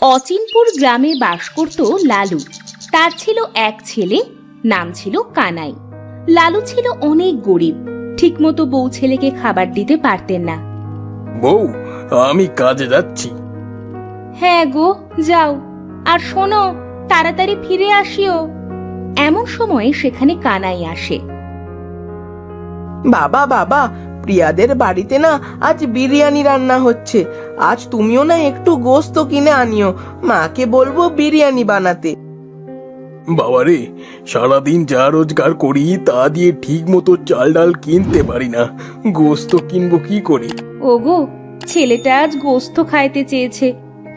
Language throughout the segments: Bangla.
অচিনপুর গ্রামে বাস করত লালু। তার ছিল এক ছেলে, নাম ছিল কানাই। লালু ছিল অনেক গরিব, ঠিকমতো বউ ছেলেকে খাবার দিতে পারতেন না। বউ, আমি কাজে যাচ্ছি। হ্যাঁ গো, যাও, আর শোনো, তাড়াতাড়ি ফিরে আসিও। এমন সময় সেখানে কানাই আসে। বাবা বাবা, প্রিয়াদের বাড়িতে না আজ বিরিয়ানি রান্না হচ্ছে। আজ তুমিও না একটু গোস্ত কিনে আনিও, মাকে বলবো বিরিয়ানি বানাতে। বাবারে, সারাদিন যা রোজগার করি তা দিয়ে ঠিক মতো চাল ডাল কিনতে পারি না, গোস্ত কিনবো কি করে? ওগো, ছেলেটা আজ গোস্ত খাইতে চেয়েছে,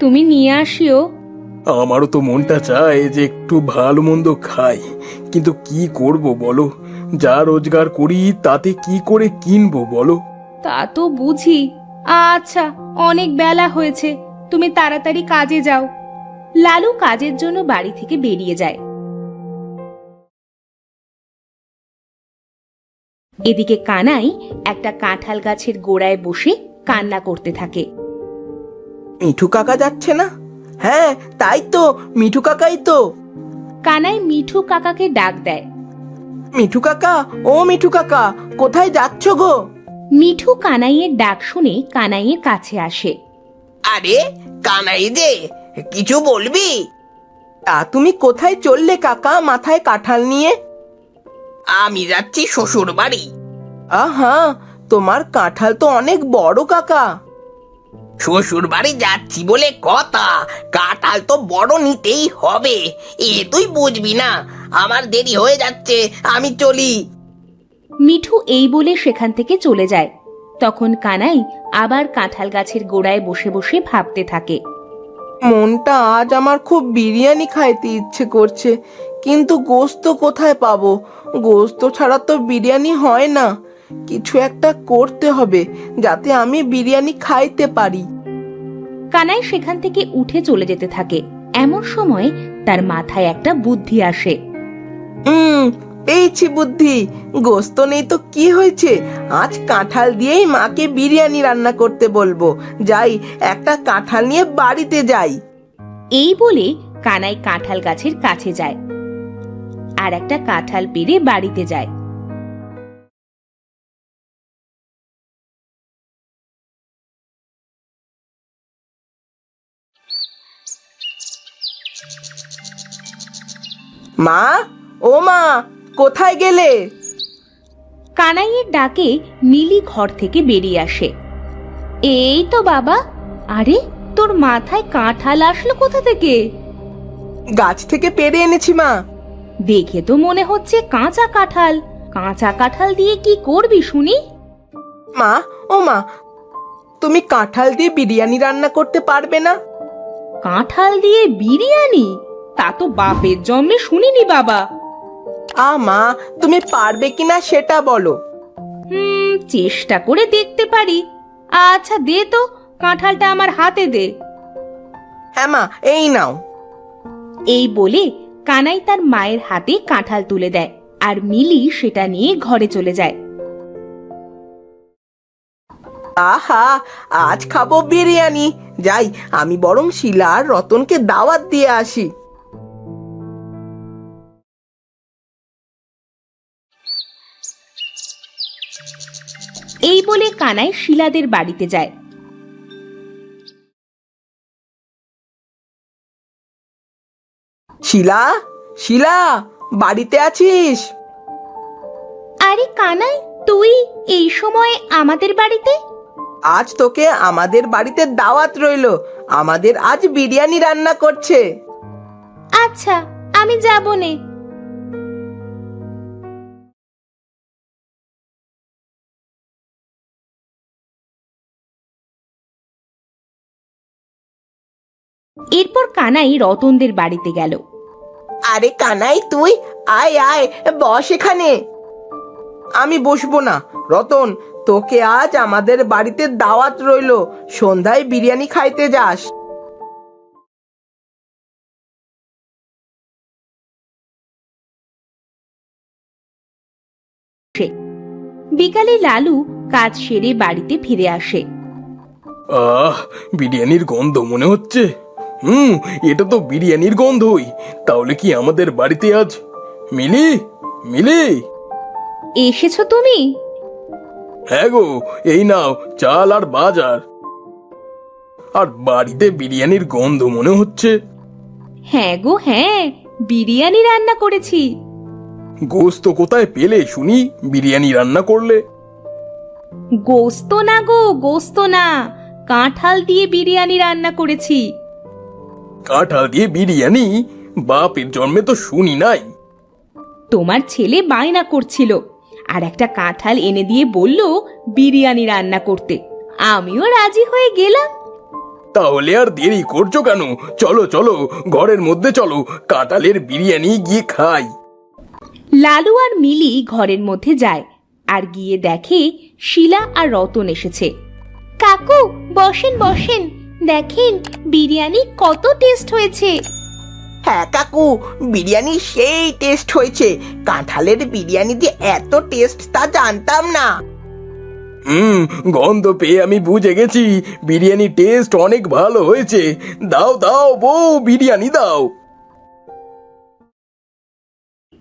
তুমি নিয়ে আসিও। আমারও তো মনটা চায় যে একটু ভালো মন্দ খাই, কিন্তু কি করব বলো? যা রোজগার করি তাতে কি করে কিনবো বলো? তা তো বুঝি। আচ্ছা, অনেক বেলা হয়েছে, তুমি তাড়াতাড়ি কাজে যাও। লালু কাজের জন্য বাড়ি থেকে বেরিয়ে যায়। এদিকে কানাই একটা কাঁঠাল গাছের গোড়ায় বসে কান্না করতে থাকে। মিঠু কাকা যাচ্ছে না? হ্যাঁ তাই তো, মিঠু কাকাই তো। কানাই মিঠু কাকাকে ডাক দেয়। মিঠু কাকা, ও মিঠু কাকা, কোথায় যাচ্ছ গো? মিঠু কানাইয়ের ডাক শুনে কানাইয়ের কাছে আসে। আরে কানাই যে, কিছু বলবি? তা তুমি কোথায় চললে কাকা, মাথায় কাঁঠাল নিয়ে? আমি যাচ্ছি শ্বশুর বাড়ি। আহা, তোমার কাঁঠাল তো অনেক বড় কাকা। শ্বশুর বাড়ি যাচ্ছি বলে কথা, কাঁঠাল তো বড় নিতেই হবে। এ তুই বুঝবি না? আমার দেরি হয়ে যাচ্ছে, আমি চলি। মিঠু এই বলে সেখান থেকে চলে যায়। তখন কানাই আবার কাঁঠাল গাছের গোড়ায় বসে বসে ভাবতে থাকে। মনটা আজ আমার খুব বিরিয়ানি খাইতে ইচ্ছে করছে, কিন্তু গোস্ত কোথায় পাবো? গোস্ত ছাড়া তো বিরিয়ানি হয় না। কিছু একটা করতে হবে যাতে আমি বিরিয়ানি খাইতে পারি। কানাই সেখান থেকে উঠে চলে যেতে থাকে। এমন সময় তার মাথায় একটা বুদ্ধি আসে। পেয়েছি বুদ্ধি। গোস্ত নেই তো কি হয়েছে, আজ কাঁঠাল দিয়েই মাকে বিরিয়ানি রান্না করতে বলবো। যাই, একটা কাঁঠাল নিয়ে বাড়িতে যাই। এই বলে কানাই কাঁঠাল গাছের কাছে যায় আর একটা কাঁঠাল পেড়ে বাড়িতে যায়। মা, ও মা, কোথায় গেলে? কানাইয়ের ডাকে মিলি ঘর থেকে বেরিয়ে আসে। এই তো বাবা। আরে, তোর মাথায় কাঁঠাল আসলো কোথা থেকে? গাছ থেকে পেড়ে এনেছি মা। দেখে তো মনে হচ্ছে কাঁচা কাঁঠাল। কাঁচা কাঁঠাল দিয়ে কি করবি শুনি? মা, ও মা, তুমি কাঁঠাল দিয়ে বিরিয়ানি রান্না করতে পারবে না? কাঁঠাল দিয়ে বিরিয়ানি? তা তো বাপের জন্মে শুনিনি বাবা। মা, তুমি পারবে কিনা সেটা বলো। চেষ্টা করে দেখতে পারি। আচ্ছা দে তো, কাঁঠালটা আমার হাতে দে। হ্যাঁ মা, এই নাও। এই বলে কানাই তার মায়ের হাতে কাঁঠাল তুলে দেয় আর মিলি সেটা নিয়ে ঘরে চলে যায়। আহা, আজ খাবো বিরিয়ানি। যাই, আমি বরং শিলা আর রতনকে দাওয়াত দিয়ে আসি। এই বলে কানাই শিলাদের বাড়িতে যায়। শিলা, শিলা, বাড়িতে আছিস? আরে কানাই, তুই এই সময় আমাদের বাড়িতে? আজ তোকে আমাদের বাড়িতে দাওয়াত রইলো। আমাদের আজ বিরিয়ানি রান্না করছে। আচ্ছা, আমি যাব নে। এরপর কানাই রতনদের বাড়িতে গেল। আরে কানাই, তুই আয় আয়, বস এখানে। আমি বসবো না রতন, তোকে আজ আমাদের বাড়িতে দাওয়াত রইলো। সন্ধ্যায় বিরিয়ানি খাইতে যাস। বিকালে লালু কাজ সেরে বাড়িতে ফিরে আসে। বিরিয়ানির গন্ধ মনে হচ্ছে। হুম, এটা তো বিরিয়ানির গন্ধই। তাহলে কি আমাদের বাড়িতে আজ মিলি? মিলি? এসেছো তুমি? হ্যাঁ গো, এই নাও চাল আর বাজার। আর বাড়িতে বিরিয়ানির গন্ধ মনে হচ্ছে। হ্যাঁ গো হ্যাঁ, বিরিয়ানি রান্না করেছি। গোস্ত কোথায় পেলে শুনি বিরিয়ানি রান্না করলে? গোস্ত না গো, গোস্ত না, কাঁঠাল দিয়ে বিরিয়ানি রান্না করেছি। কাঁঠাল দিয়ে বিরিয়ানি? বাপের জন্মে তো শুনি নাই। তোমার ছেলে বায়না করছিল, আর একটা কাঁঠাল এনে দিয়ে বলল বিরিয়ানি রান্না করতে। আমিও রাজি হয়ে গেলাম। তাহলে আর দেরি করছো কেন? চলো চলো, ঘরের মধ্যে চলো, কাঁঠালের বিরিয়ানি গিয়ে খাই। লালু আর মিলি ঘরের মধ্যে যায় আর গিয়ে দেখে শিলা আর রতন এসেছে। কাকু বসেন বসেন, দেখেন বিরিয়ানি কত টেস্ট হয়েছে। হ্যাঁ কাকু, বিরিয়ানি সেই টেস্ট হয়েছে। কাঁঠালের বিরিয়ানি যে এত টেস্ট তা জানতাম না। হুম, গন্ধ পেয়ে আমি বুঝে গেছি বিরিয়ানি টেস্ট অনেক ভালো হয়েছে। দাও দাও বউ, বিরিয়ানি দাও।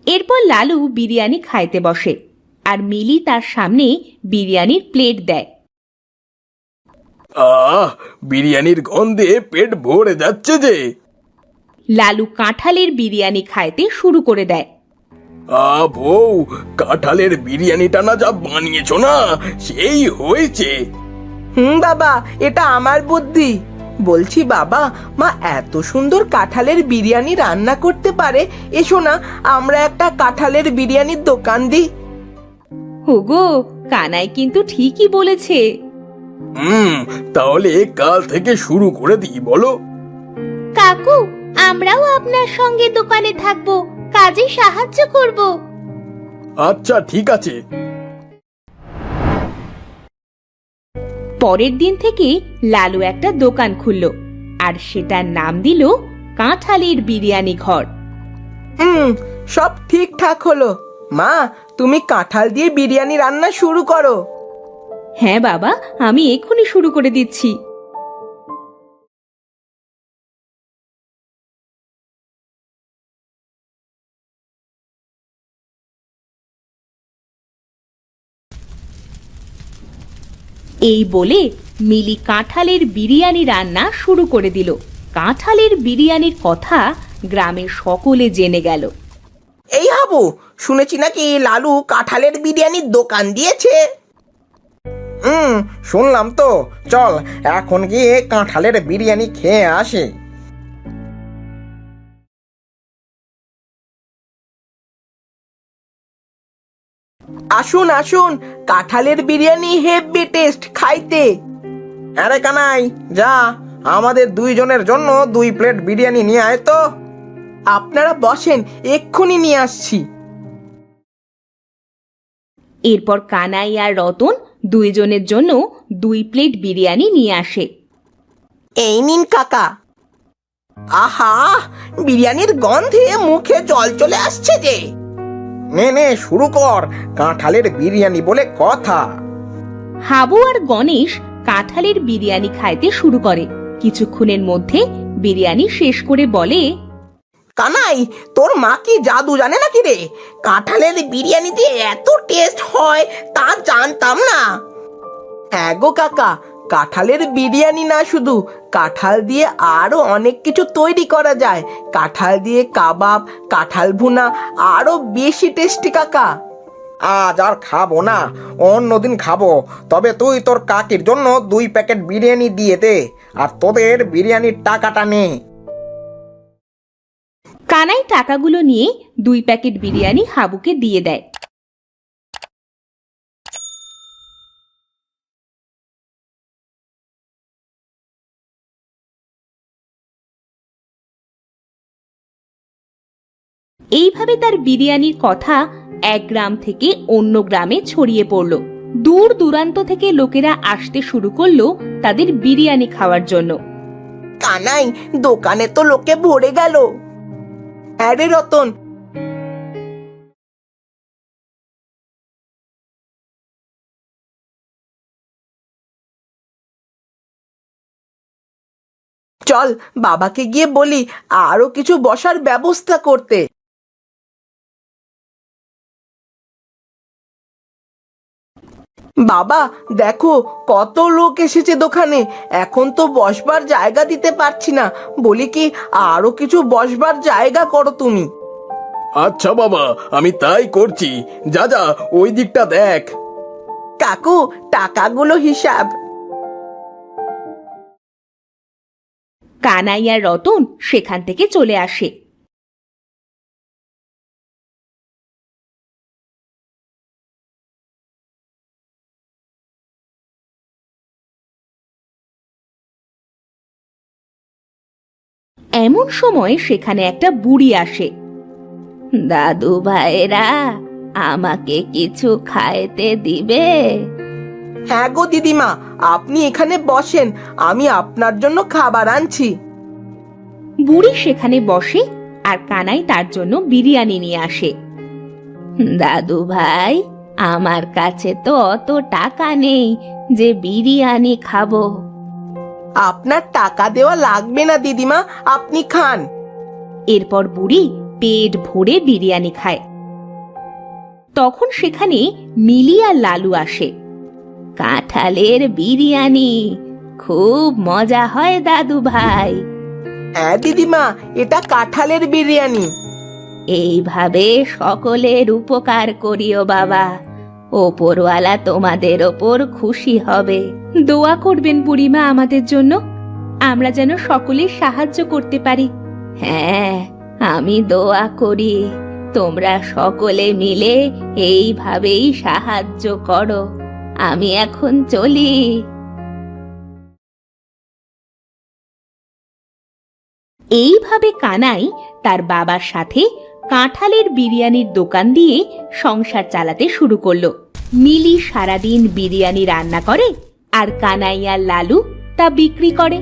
এরপর লালু বিরিয়ানি খাইতে বসে আর মিলি তার সামনে বিরিয়ানির প্লেট দেয়। আহ, বিরিয়ানির গন্ধে পেট ভরে যাচ্ছে যে। লালু কাঁঠালের বিরিয়ানি খাইতে শুরু করে দেয়। বউ, কাঁঠালের বিরিয়ানিটা না যা বানিয়েছো না, সেই হয়েছে। বাবা, এটা আমার বুদ্ধি। বলছি বাবা, মা এত সুন্দর কাঁঠালের বিরিয়ানি রান্না করতে পারে। এসো না, আমরা একটা কাঁঠালের বিরিয়ানির দোকান দিই। ওগো, কানাই কিন্তু ঠিকই বলেছে। তাহলে কাল থেকে শুরু করে দিই বলো। কাকু, আমরাও আপনার সঙ্গে দোকানে থাকবো, কাজে সাহায্য করব। আচ্ছা ঠিক আছে। পরের দিন থেকে লালু একটা দোকান খুলল আর সেটার নাম দিল কাঁঠালের বিরিয়ানি ঘর। সব ঠিকঠাক হলো। মা, তুমি কাঁঠাল দিয়ে বিরিয়ানি রান্না শুরু করো। হ্যাঁ বাবা, আমি এক্ষুনি শুরু করে দিচ্ছি। এই বলে মিলি কাঁঠালের বিরিয়ানি রান্না শুরু করে দিল। কাঁঠালের বিরিয়ানির কথা গ্রামের সকলে জেনে গেল। এই হাবু, শুনেছি নাকি লালু কাঁঠালের বিরিয়ানির দোকান দিয়েছে। শুনলাম তো। চল এখন গিয়ে কাঁঠালের বিরিয়ানি খেয়ে আসি। আসুন আসুন, কাঁঠালের বিরিয়ানি হেভি টেস্ট খাইতে। আরে কানাই, যা আমাদের দুইজনের জন্য 2 প্লেট বিরিয়ানি নিয়ে আয় তো। আপনারা বসেন, এক্ষুনি নিয়ে আসছি। এরপর কানাই আর রতন দুইজনের জন্য 2 প্লেট বিরিয়ানি নিয়ে আসে। এই নিন কাকা। আহা, বিরিয়ানির গন্ধে মুখে জল চলে আসছে যে। নে নে, শুরু কর, কাঁঠালের বিরিয়ানি বলে কথা। হাবু আর গণেশ কাঁঠালের বিরিয়ানি খাইতে শুরু করে। কিছুক্ষণের মধ্যে বিরিয়ানি শেষ করে বলে, কানাই, তোর মা কি জাদু জানে নাকি রে? কাঁঠালের বিরিয়ানিতে এত টেস্ট হয় তা জানতাম না। হ্যাঁ গো কাকা, কাঁঠালের বিরিয়ানি না শুধু, কাঁঠাল দিয়ে আরো অনেক কিছু তৈরি করা যায়। কাঁঠাল দিয়ে কাবাব, কাঁঠাল ভুনা, আরো বেশি টেস্টি কাকা। আজ আর খাবো না, অন্যদিন খাবো। তবে তুই তোর কাকির জন্য 2 প্যাকেট বিরিয়ানি দিয়ে দে, আর তোদের বিরিয়ানির টাকাটা নে। কানাই টাকাগুলো নিয়ে 2 প্যাকেট বিরিয়ানি হাবুকে দিয়ে দেয়। এইভাবে তার বিরিয়ানির কথা এক গ্রাম থেকে অন্য গ্রামে ছড়িয়ে পড়ল। দূর দূরান্ত থেকে লোকেরা আসতে শুরু করলো তাদের বিরিয়ানি খাওয়ার জন্য। কানাই, দোকানে তো লোকে ভরে গেল। আরে রতন, চল বাবাকে গিয়ে বলি আরো কিছু বসার ব্যবস্থা করতে। বাবা দেখো কত লোক এসেছে দোকানে, এখন তো বসবার জায়গা দিতে পারছি না, বলি কি আরো কিছু বসবার জায়গা করো তুমি। আচ্ছা বাবা, আমি তাই করছি। যা যা, ওই দিকটা দেখ। কাকু টাকাগুলো হিসাব। কানাই আর রতন সেখান থেকে চলে আসে। এমন সময় সেখানে একটা বুড়ি আসে। দাদু ভাইরা, আমাকে কিছু খাইতে দিবে? হ্যাঁ গো দিদিমা, আপনি এখানে বসেন, আমি আপনার জন্য খাবার আনছি। বুড়ি সেখানে বসে আর কানাই তার জন্য বিরিয়ানি নিয়ে আসে। দাদু ভাই, আমার কাছে তো অত টাকা নেই যে বিরিয়ানি খাবো। আপনার টাকা দেওয়া লাগবে না দিদিমা, আপনি খান। এরপর বুড়ি পেট ভরে বিরিয়ানি খায়। তখন সেখানে মিলি আর লালু আসে। কাঁঠালের বিরিয়ানি খুব মজা হয় দাদু ভাই। হ্যাঁ দিদিমা, এটা কাঁঠালের বিরিয়ানি। এইভাবে সকলের উপকার করিও বাবা, ওপরওয়ালা তোমাদের ওপর খুশি হবে। দোয়া করবেন বুড়িমা আমাদের জন্য, আমরা যেন সকলের সাহায্য করতে পারি। হ্যাঁ, আমি দোয়া করি তোমরা সকলে মিলে এইভাবেই সাহায্য করো। আমি এখন চলি। এইভাবে কানাই তার বাবার সাথে কাঁঠালের বিরিয়ানির দোকান দিয়ে সংসার চালাতে শুরু করলো। মিলি সারাদিন বিরিয়ানি রান্না করে আর কানাই আর লালু তা বিক্রি করে।